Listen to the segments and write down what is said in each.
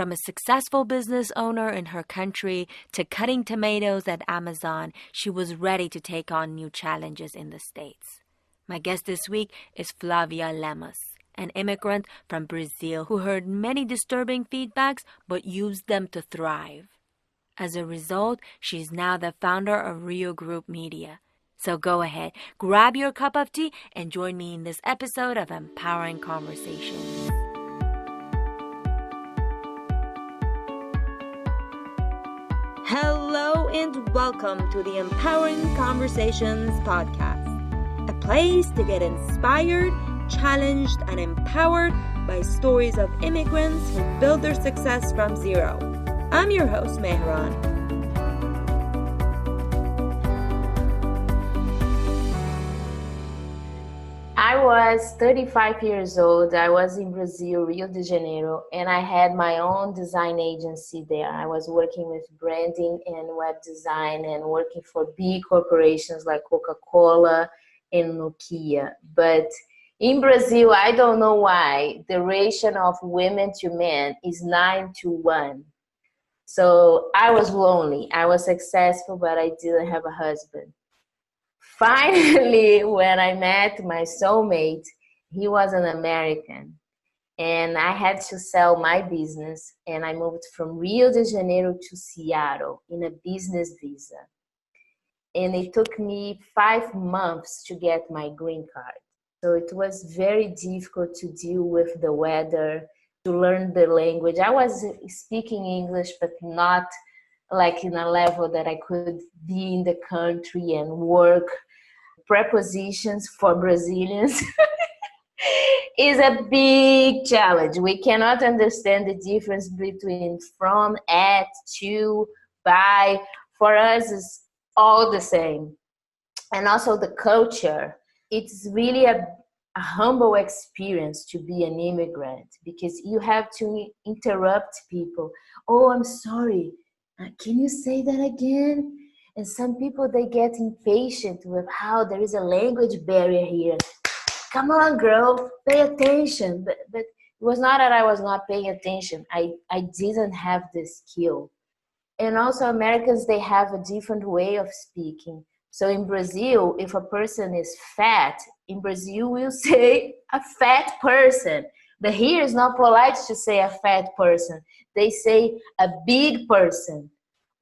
From a successful business owner in her country to cutting tomatoes at Amazon, she was ready to take on new challenges in the States. My guest this week is Flavia Lemos, an immigrant from Brazil who heard many disturbing feedbacks but used them to thrive. As a result, she's now the founder of Rio Group Media. So go ahead, grab your cup of tea, and join me in this episode of Empowering Conversations. Hello and welcome to the Empowering Conversations podcast, a place to get inspired, challenged, and empowered by stories of immigrants who build their success from zero. I'm your host, Mehran. I was 35 years old. I was in Brazil, Rio de Janeiro, and I had my own design agency there. I was working with branding and web design and working for big corporations like Coca-Cola and Nokia. But in Brazil, I don't know why, the ratio of women to men is 9-1. So I was lonely. I was successful, but I didn't have a husband. Finally, when I met my soulmate, he was an American, and I had to sell my business, and I moved from Rio de Janeiro to Seattle in a business visa. And it took me 5 months to get my green card. So it was very difficult to deal with the weather, to learn the language. I was speaking English, but not like in a level that I could be in the country and work. Prepositions for Brazilians is a big challenge. We cannot understand the difference between from, at, to, by. For us, it's all the same. And also the culture. It's really a humble experience to be an immigrant because you have to interrupt people. Oh, I'm sorry. Can you say that again? And some people, they get impatient with how there is a language barrier here. Come on, girl, pay attention. But it was not that I was not paying attention. I didn't have the skill. And also Americans, they have a different way of speaking. So in Brazil, if a person is fat, in Brazil we'll say a fat person. But here it's not polite to say a fat person. They say a big person.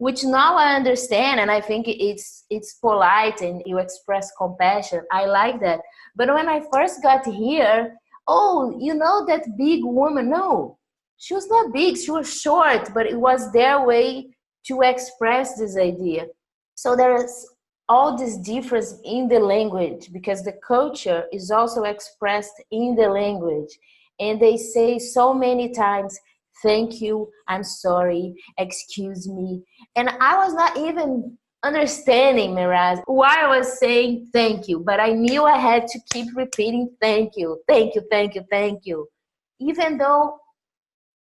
Which now I understand, and I think it's polite and you express compassion. I like that. But when I first got here, oh, you know that big woman? No, she was not big, she was short, but it was their way to express this idea. So there is all this difference in the language because the culture is also expressed in the language. And they say so many times, thank you, I'm sorry, excuse me. And I was not even understanding, Mehran, why I was saying thank you, but I knew I had to keep repeating thank you, thank you, thank you, thank you. Even though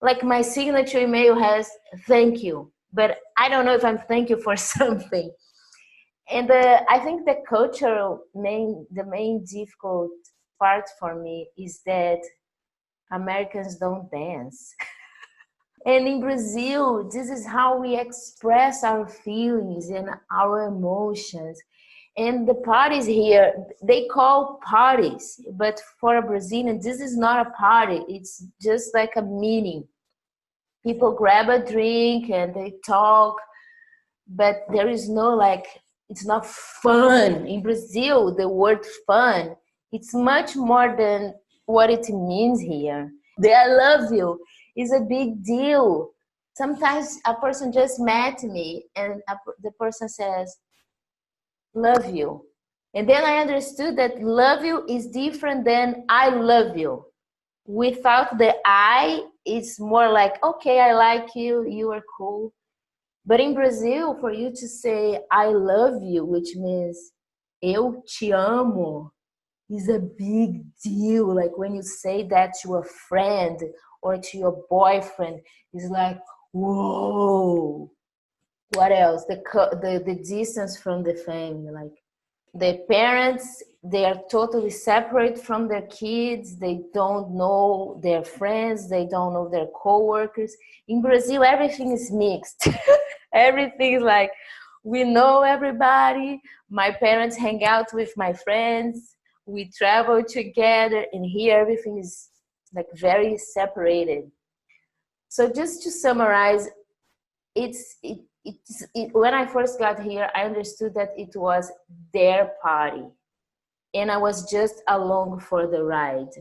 like my signature email has thank you, but I don't know if I'm thank you for something. And I think the the main difficult part for me is that Americans don't dance. And in Brazil, this is how we express our feelings and our emotions. And the parties here, they call parties, but for a Brazilian, this is not a party. It's just like a meeting. People grab a drink and they talk, but there is no it's not fun. In Brazil, the word fun, it's much more than what it means here. The I love you is a big deal. Sometimes a person just met me and the person says, love you. And then I understood that love you is different than I love you. Without the I, it's more like, okay, I like you, you are cool. But in Brazil, for you to say I love you, which means eu te amo, is a big deal. Like when you say that to a friend or to your boyfriend, it's like, whoa. What else? The distance from the family, like The parents, they are totally separate from their kids. They don't know their friends. They don't know their coworkers. In Brazil, everything is mixed. Everything is like, we know everybody. My parents hang out with my friends. We travel together. And here, everything is like very separated. So just to summarize, when I first got here, I understood that it was their party, and I was just along for the ride.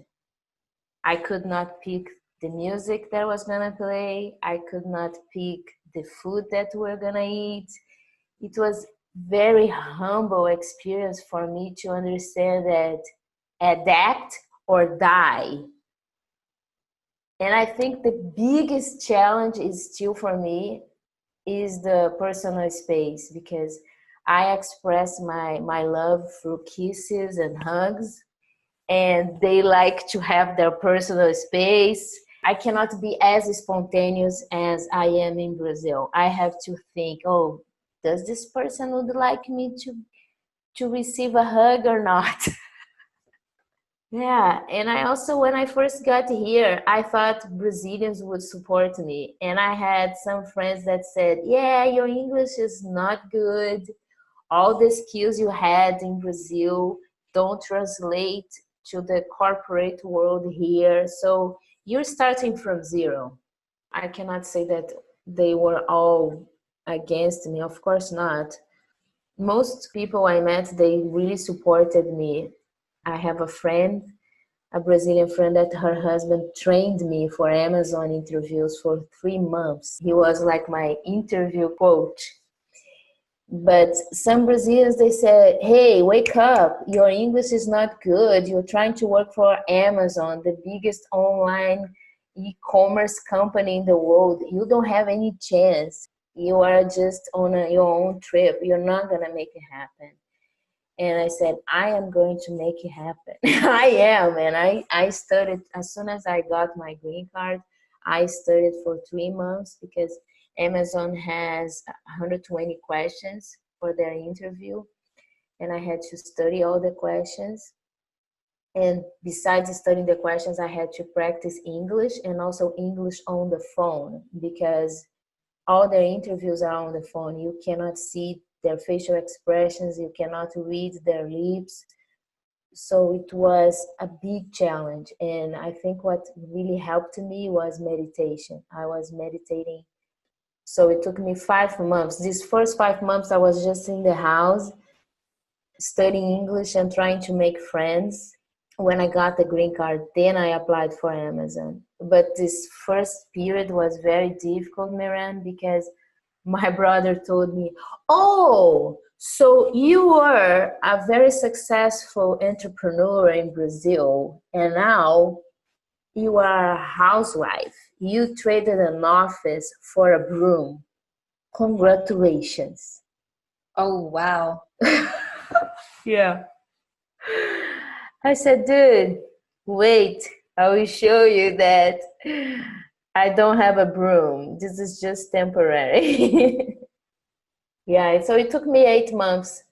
I could not pick the music that was gonna play. I could not pick the food that we're gonna eat. It was very humble experience for me to understand that adapt or die. And I think the biggest challenge is still for me is the personal space, because I express my love through kisses and hugs, and they like to have their personal space. I cannot be as spontaneous as I am in Brazil. I have to think, oh, does this person would like me to receive a hug or not? Yeah, and I also, when I first got here, I thought Brazilians would support me. And I had some friends that said, yeah, your English is not good. All the skills you had in Brazil don't translate to the corporate world here. So you're starting from zero. I cannot say that they were all against me. Of course not. Most people I met, they really supported me. I have a friend, a Brazilian friend, that her husband trained me for Amazon interviews for 3 months. He was like my interview coach. But some Brazilians, they said, hey, wake up. Your English is not good. You're trying to work for Amazon, the biggest online e-commerce company in the world. You don't have any chance. You are just on your own trip. You're not going to make it happen. And I said, I am going to make it happen. I am. And I studied, as soon as I got my green card, I studied for 3 months, because Amazon has 120 questions for their interview. And I had to study all the questions. And besides studying the questions, I had to practice English, and also English on the phone, because all their interviews are on the phone. You cannot see their facial expressions, you cannot read their lips. So it was a big challenge. And I think what really helped me was meditation. I was meditating. So it took me 5 months. These first 5 months, I was just in the house studying English and trying to make friends. When I got the green card, then I applied for Amazon. But this first period was very difficult, Mehran, because my brother told me, oh, so you were a very successful entrepreneur in Brazil, and now you are a housewife. You traded an office for a broom. Congratulations. Oh, wow. Yeah. I said, dude, wait, I will show you that I don't have a broom. This is just temporary. Yeah, so it took me 8 months,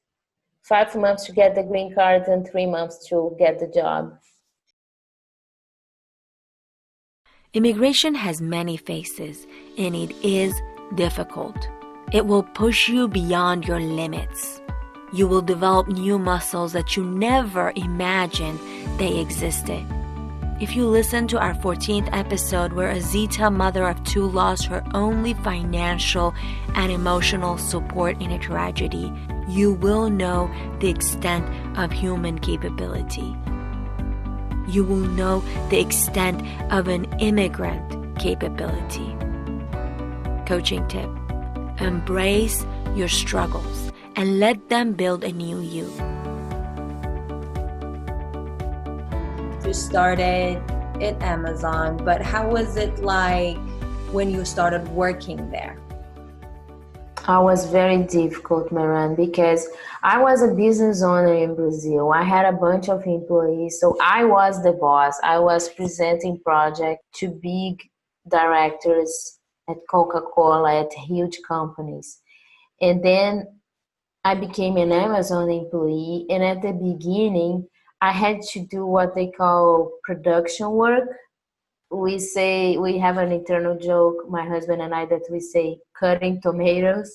5 months to get the green card and 3 months to get the job. Immigration has many faces, and it is difficult. It will push you beyond your limits. You will develop new muscles that you never imagined they existed. If you listen to our 14th episode, where Azita, mother of 2, lost her only financial and emotional support in a tragedy, you will know the extent of human capability. You will know the extent of an immigrant capability. Coaching tip: embrace your struggles and let them build a new you. You started at Amazon, but how was it like when you started working there? I was very difficult, Mehran, because I was a business owner in Brazil. I had a bunch of employees, so I was the boss. I was presenting projects to big directors at Coca-Cola, at huge companies. And then I became an Amazon employee, and at the beginning, I had to do what they call production work. We have an internal joke, my husband and I, that we say cutting tomatoes,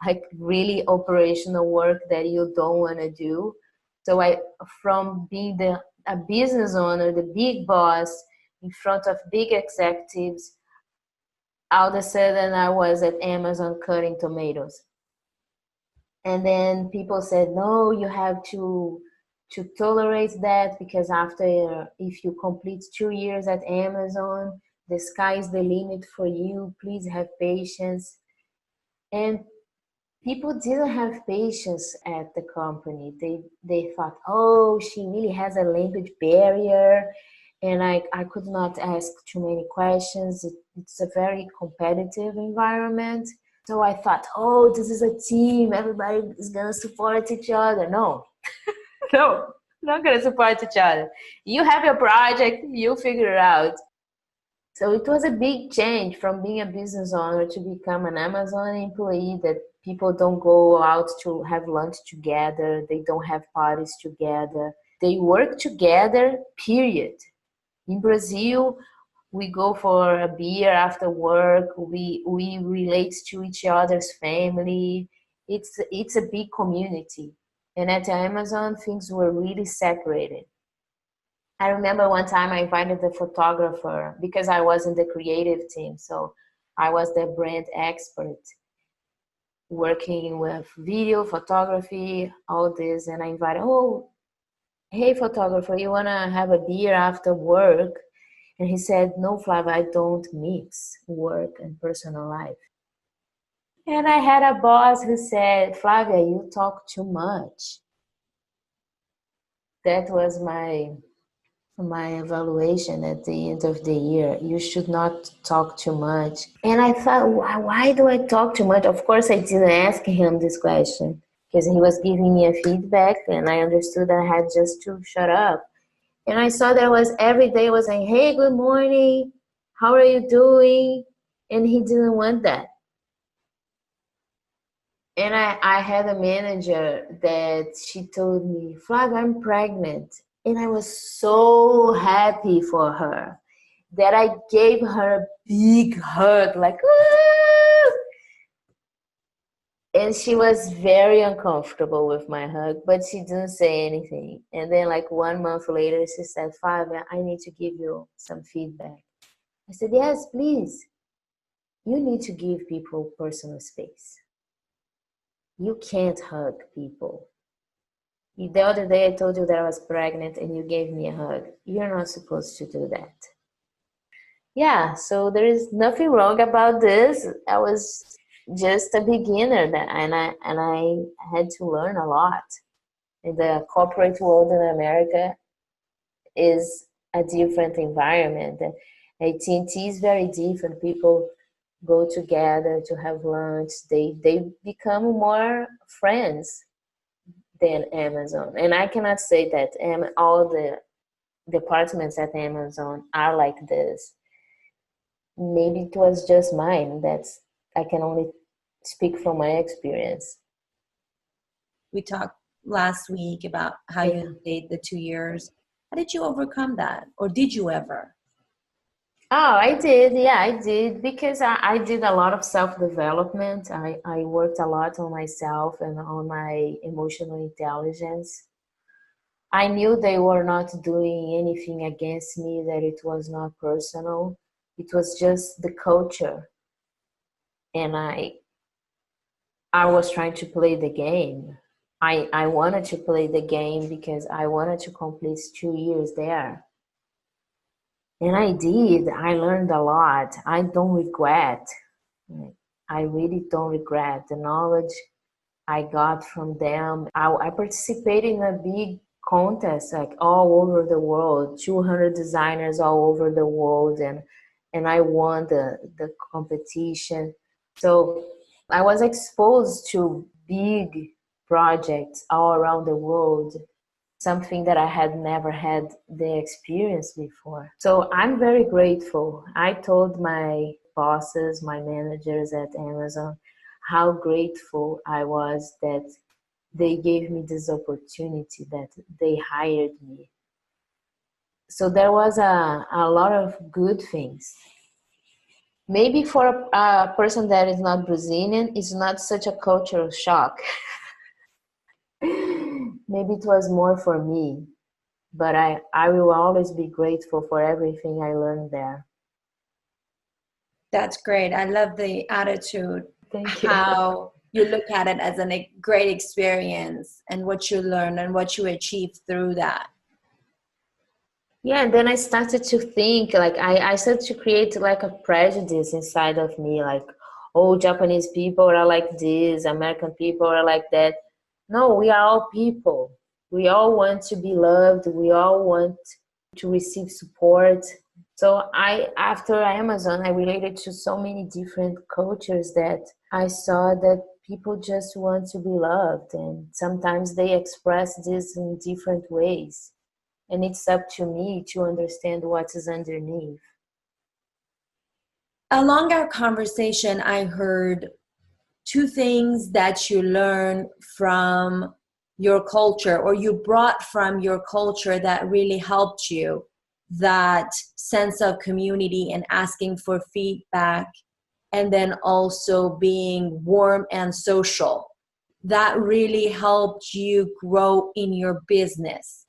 like really operational work that you don't want to do. So from being a business owner, the big boss in front of big executives, all of a sudden I was at Amazon cutting tomatoes. And then people said, no, you have to tolerate that, because after, if you complete 2 years at Amazon, the sky is the limit for you. Please have patience. And people didn't have patience at the company. They thought, oh, she really has a language barrier, and I could not ask too many questions. It's a very competitive environment. So I thought, oh, this is a team. Everybody is gonna support each other. No, no, not gonna support each other. You have your project, you figure it out. So it was a big change from being a business owner to become an Amazon employee, that people don't go out to have lunch together. They don't have parties together. They work together, period. In Brazil, we go for a beer after work. We relate to each other's family. It's a big community. And at Amazon, things were really separated. I remember one time I invited the photographer, because I was in the creative team. So I was the brand expert working with video, photography, all this. And I invited, oh, hey, photographer, you want to have a beer after work? And he said, no, Flavia, I don't mix work and personal life. And I had a boss who said, Flavia, you talk too much. That was my evaluation at the end of the year. You should not talk too much. And I thought, why do I talk too much? Of course, I didn't ask him this question, because he was giving me a feedback, and I understood I had just to shut up. And I saw that was every day was saying, hey, good morning, how are you doing? And he didn't want that. And I had a manager that she told me, Flav, I'm pregnant. And I was so happy for her that I gave her a big hug, like, woo! And she was very uncomfortable with my hug, but she didn't say anything. And then like 1 month later, she said, Flavia, I need to give you some feedback. I said, yes, please. You need to give people personal space. You can't hug people. The other day I told you that I was pregnant and you gave me a hug. You're not supposed to do that. Yeah, so there is nothing wrong about this. I was just a beginner, and I had to learn a lot. In the corporate world in America is a different environment. AT&T is very different. People go together to have lunch. They become more friends than Amazon. And I cannot say that all the departments at Amazon are like this. Maybe it was just mine. I can only speak from my experience. We talked last week about how you stayed the 2 years. How did you overcome that? Or did you ever? Oh, I did. Yeah, I did. Because I did a lot of self-development. I worked a lot on myself and on my emotional intelligence. I knew they were not doing anything against me, that it was not personal. It was just the culture. And I was trying to play the game. I wanted to play the game because I wanted to complete 2 years there. And I did. I learned a lot. I don't regret. I really don't regret the knowledge I got from them. I participated in a big contest, like all over the world, 200 designers all over the world, and I won the competition. So I was exposed to big projects all around the world, something that I had never had the experience before. So I'm very grateful. I told my bosses, my managers at Amazon, how grateful I was that they gave me this opportunity, that they hired me. So there was a lot of good things. Maybe for a person that is not Brazilian, it's not such a cultural shock. Maybe it was more for me, but I will always be grateful for everything I learned there. That's great. I love the attitude. Thank you. How you look at it as a great experience and what you learned and what you achieved through that. Yeah, and then I started to think, like, I started to create like a prejudice inside of me, like, oh, Japanese people are like this, American people are like that. No, we are all people. We all want to be loved. We all want to receive support. So after Amazon, I related to so many different cultures that I saw that people just want to be loved. And sometimes they express this in different ways. And it's up to me to understand what is underneath. Along our conversation, I heard two things that you learned from your culture, or you brought from your culture, that really helped you. That sense of community and asking for feedback, and then also being warm and social. That really helped you grow in your business.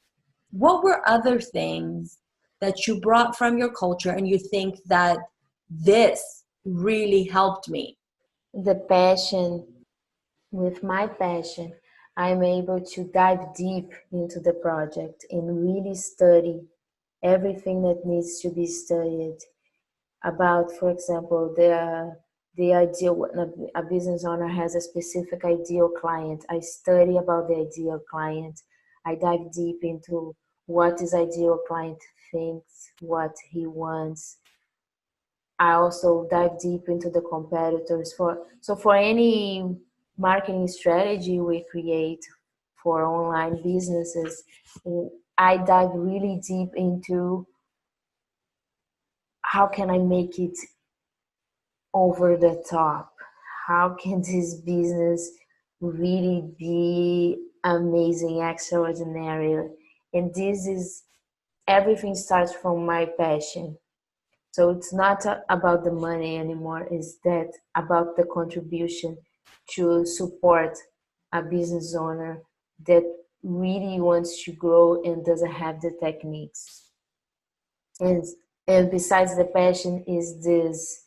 What were other things that you brought from your culture and you think that this really helped me? The passion, with my passion, I'm able to dive deep into the project and really study everything that needs to be studied about, for example, the ideal, a business owner has a specific ideal client. I study about the ideal client. I dive deep into what this ideal client thinks, what he wants. I also dive deep into the competitors. For any marketing strategy we create for online businesses, I dive really deep into how can I make it over the top? How can this business really be amazing, extraordinary? And this is, everything starts from my passion. So it's not about the money anymore, it's that about the contribution to support a business owner that really wants to grow and doesn't have the techniques. And besides the passion is this,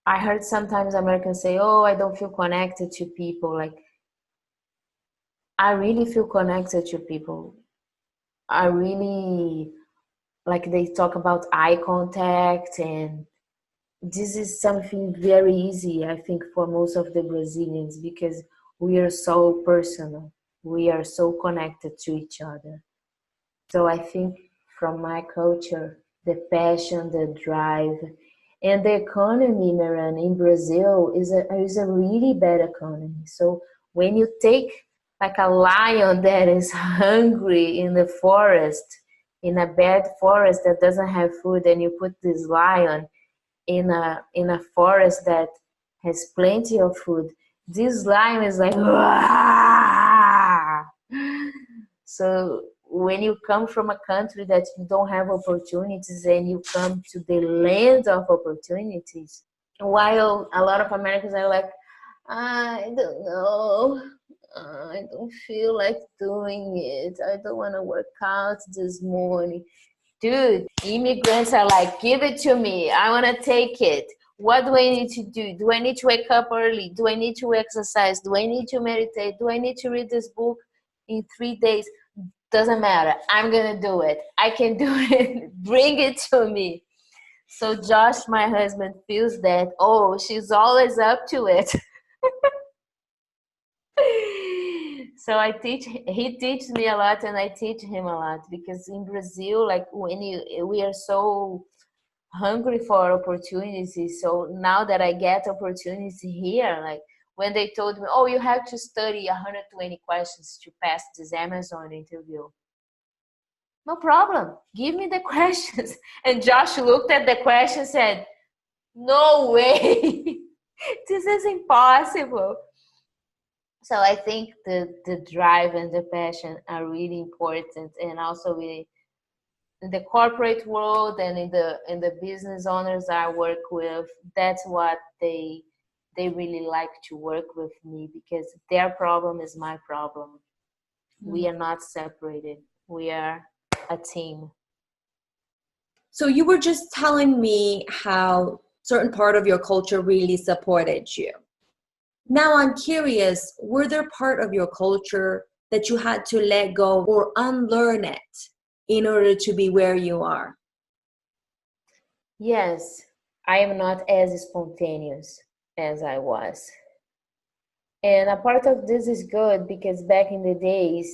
I heard sometimes Americans say, oh, I don't feel connected to people. Like, I really feel connected to people. I really, like, they talk about eye contact, and this is something very easy, I think, for most of the Brazilians, because we are so personal. We are so connected to each other. So I think from my culture, the passion, the drive, and the economy, Mehran, in Brazil is a really bad economy. So when you take like a lion that is hungry in the forest, in a bad forest that doesn't have food, and you put this lion in a forest that has plenty of food, this lion is like, "Wah!" So when you come from a country that you don't have opportunities and you come to the land of opportunities, while a lot of Americans are like, I don't know, I don't feel like doing it, I don't want to work out this morning. Dude, immigrants are like, give it to me, I want to take it. What do I need to do? Do I need to wake up early? Do I need to exercise? Do I need to meditate? Do I need to read this book in 3 days? Doesn't matter. I'm going to do it. I can do it. Bring it to me. So Josh, my husband, feels that, oh, she's always up to it. So he teaches me a lot, and I teach him a lot, because in Brazil, like, we are so hungry for opportunities. So now that I get opportunity here, like when they told me, oh, you have to study 120 questions to pass this Amazon interview. No problem. Give me the questions. And Josh looked at the question and said, no way. This is impossible. So I think the drive and the passion are really important, and also in the corporate world and in the business owners I work with, that's what they really like to work with me, because their problem is my problem. We are not separated. We are a team. So you were just telling me how certain part of your culture really supported you. Now I'm curious, were there part of your culture that you had to let go or unlearn it in order to be where you are? Yes, I am not as spontaneous as I was. And a part of this is good because back in the days,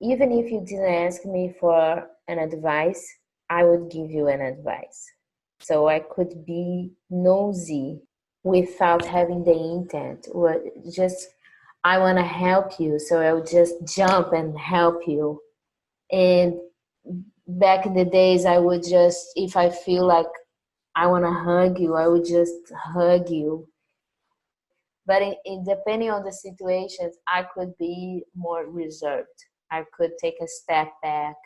even if you didn't ask me for an advice, I would give you an advice. So I could be nosy without having the intent, or just I want to help you, so I would just jump and help you. And back in the days, I would just, if I feel like I want to hug you, I would just hug you. But depending on the situations, I could be more reserved. I could take a step back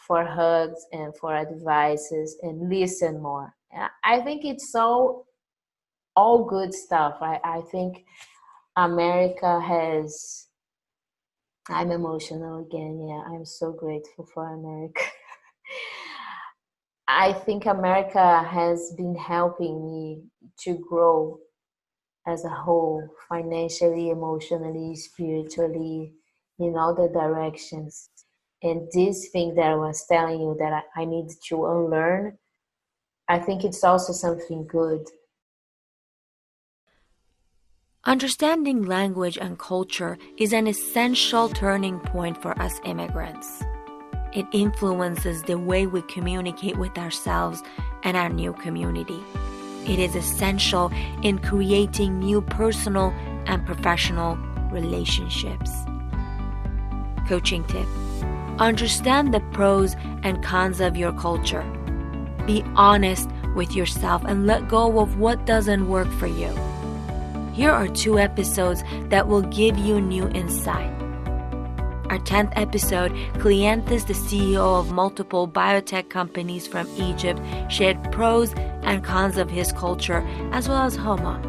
for hugs and for advices and listen more. I think it's all good stuff. I think America has, I'm emotional again. Yeah, I'm so grateful for America. I think America has been helping me to grow as a whole, financially, emotionally, spiritually, in all the directions. And this thing that I was telling you that I need to unlearn, I think it's also something good. Understanding language and culture is an essential turning point for us immigrants. It influences the way we communicate with ourselves and our new community. It is essential in creating new personal and professional relationships. Coaching tip: understand the pros and cons of your culture. Be honest with yourself and let go of what doesn't work for you. Here are 2 episodes that will give you new insight. Our 10th episode, Cleanthus, the CEO of multiple biotech companies from Egypt, shared pros and cons of his culture, as well as Homa,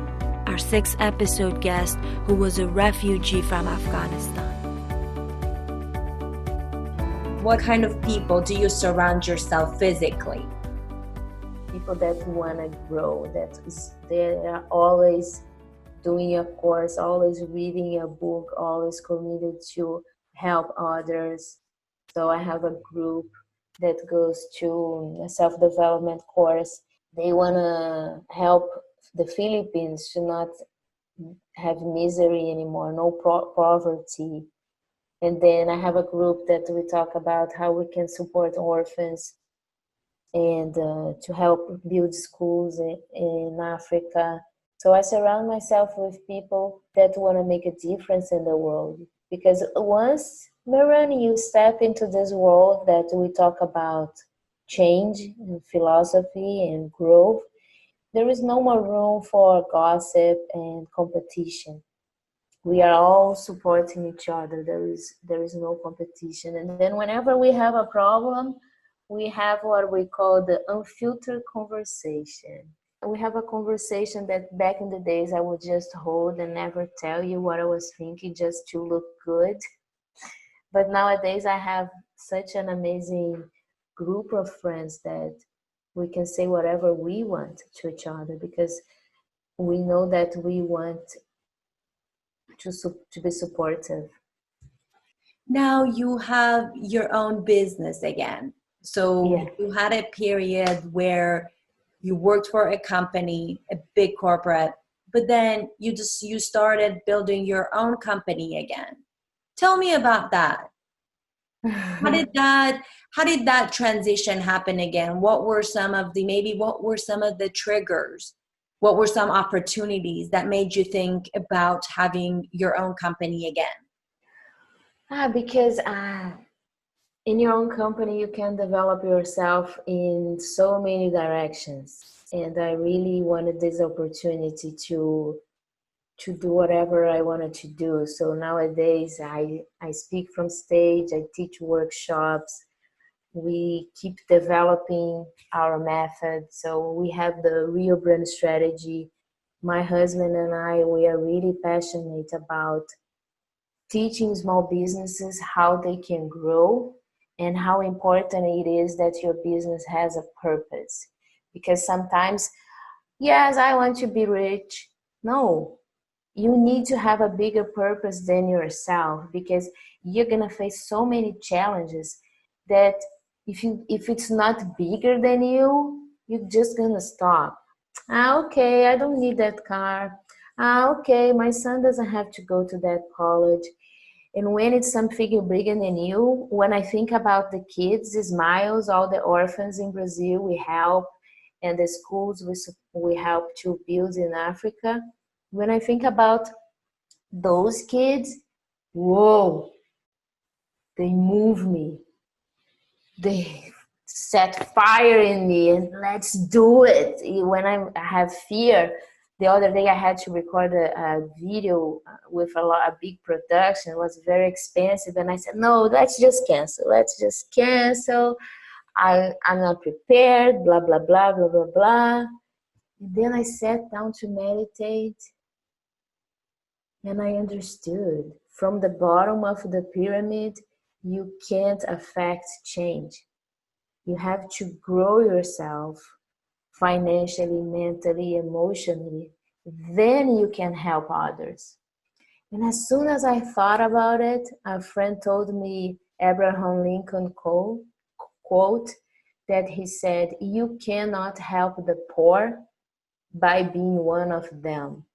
our 6th episode guest, who was a refugee from Afghanistan. What kind of people do you surround yourself physically? People that want to grow, they are always doing a course, always reading a book, always committed to help others. So I have a group that goes to a self-development course. They want to help the Philippines to not have misery anymore, no poverty. And then I have a group that we talk about how we can support orphans and to help build schools in Africa. So I surround myself with people that want to make a difference in the world. Because once, Mehran, you step into this world that we talk about change and philosophy and growth, there is no more room for gossip and competition. We are all supporting each other. There is no competition. And then whenever we have a problem, we have what we call the unfiltered conversation. We have a conversation that back in the days I would just hold and never tell you what I was thinking just to look good. But nowadays I have such an amazing group of friends that we can say whatever we want to each other, because we know that we want to be supportive. Now you have your own business again. So you had a period where you worked for a company, a big corporate, but then you started building your own company again. Tell me about that. How did that transition happen again? What were some of the triggers? What were some opportunities that made you think about having your own company again? Because in your own company, you can develop yourself in so many directions. And I really wanted this opportunity to to do whatever I wanted to do. So nowadays I speak from stage, I teach workshops, we keep developing our method. So we have the real brand strategy. My husband and I, we are really passionate about teaching small businesses how they can grow and how important it is that your business has a purpose. Because sometimes, yes, I want to be rich. No, you need to have a bigger purpose than yourself, because you're gonna face so many challenges that if it's not bigger than you, you're just gonna stop. Okay, I don't need that car. Okay, my son doesn't have to go to that college. And when it's something bigger than you, when I think about the kids, the Smiles, all the orphans in Brazil we help, and the schools we help to build in Africa, when I think about those kids, whoa, they move me. They set fire in me and let's do it. When I have fear, the other day I had to record a video with a big production. It was very expensive, and I said, no, let's just cancel. I'm not prepared, blah blah blah blah blah blah. And then I sat down to meditate, and I understood from the bottom of the pyramid, you can't affect change. You have to grow yourself financially, mentally, emotionally. Then you can help others. And as soon as I thought about it, a friend told me Abraham Lincoln quote that he said, "You cannot help the poor by being one of them."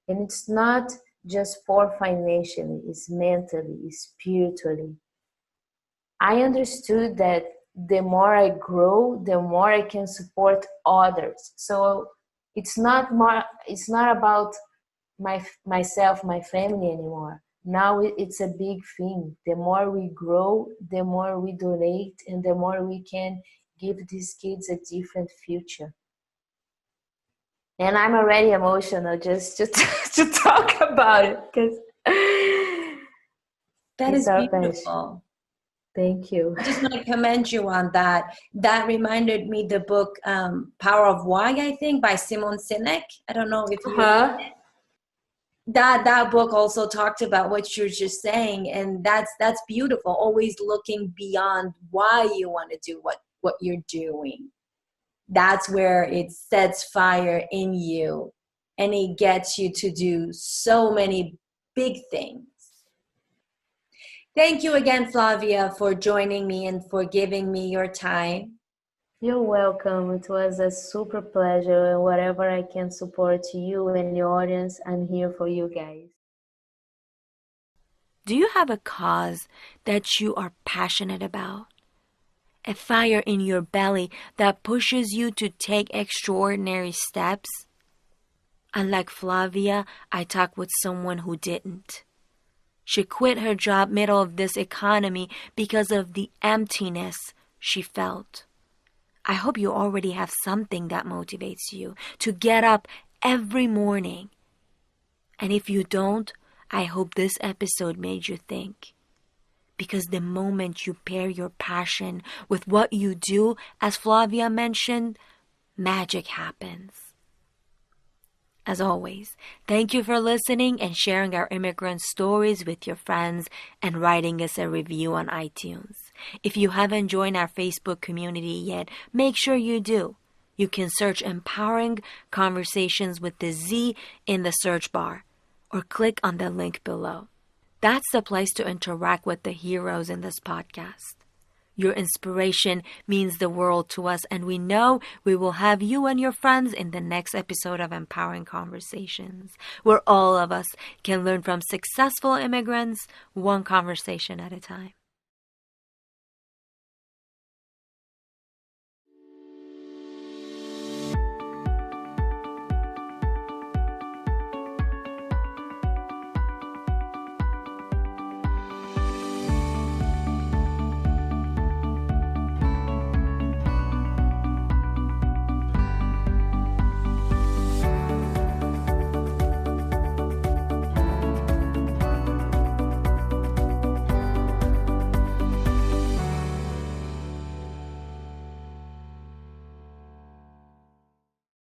And it's not just poor financially, it's mentally, it's spiritually. I understood that the more I grow, the more I can support others. So it's not about myself, my family anymore. Now it's a big thing. The more we grow, the more we donate, and the more we can give these kids a different future. And I'm already emotional just to talk about it, because that is beautiful. Thank you. I just want to commend you on that. That reminded me the book Power of Why, I think, by Simon Sinek. I don't know if you read it. That book also talked about what you're just saying, and that's beautiful. Always looking beyond why you want to do what you're doing. That's where it sets fire in you, and it gets you to do so many big things. Thank you again, Flavia, for joining me and for giving me your time. You're welcome. It was a super pleasure. And whatever I can support you and your audience, I'm here for you guys. Do you have a cause that you are passionate about? A fire in your belly that pushes you to take extraordinary steps? Unlike Flavia, I talked with someone who didn't. She quit her job middle of this economy because of the emptiness she felt. I hope you already have something that motivates you to get up every morning. And if you don't, I hope this episode made you think. Because the moment you pair your passion with what you do, as Flavia mentioned, magic happens. As always, thank you for listening and sharing our immigrant stories with your friends and writing us a review on iTunes. If you haven't joined our Facebook community yet, make sure you do. You can search Empowering Conversations with the Z in the search bar or click on the link below. That's the place to interact with the heroes in this podcast. Your inspiration means the world to us, and we know we will have you and your friends in the next episode of Empowering Conversations, where all of us can learn from successful immigrants, one conversation at a time.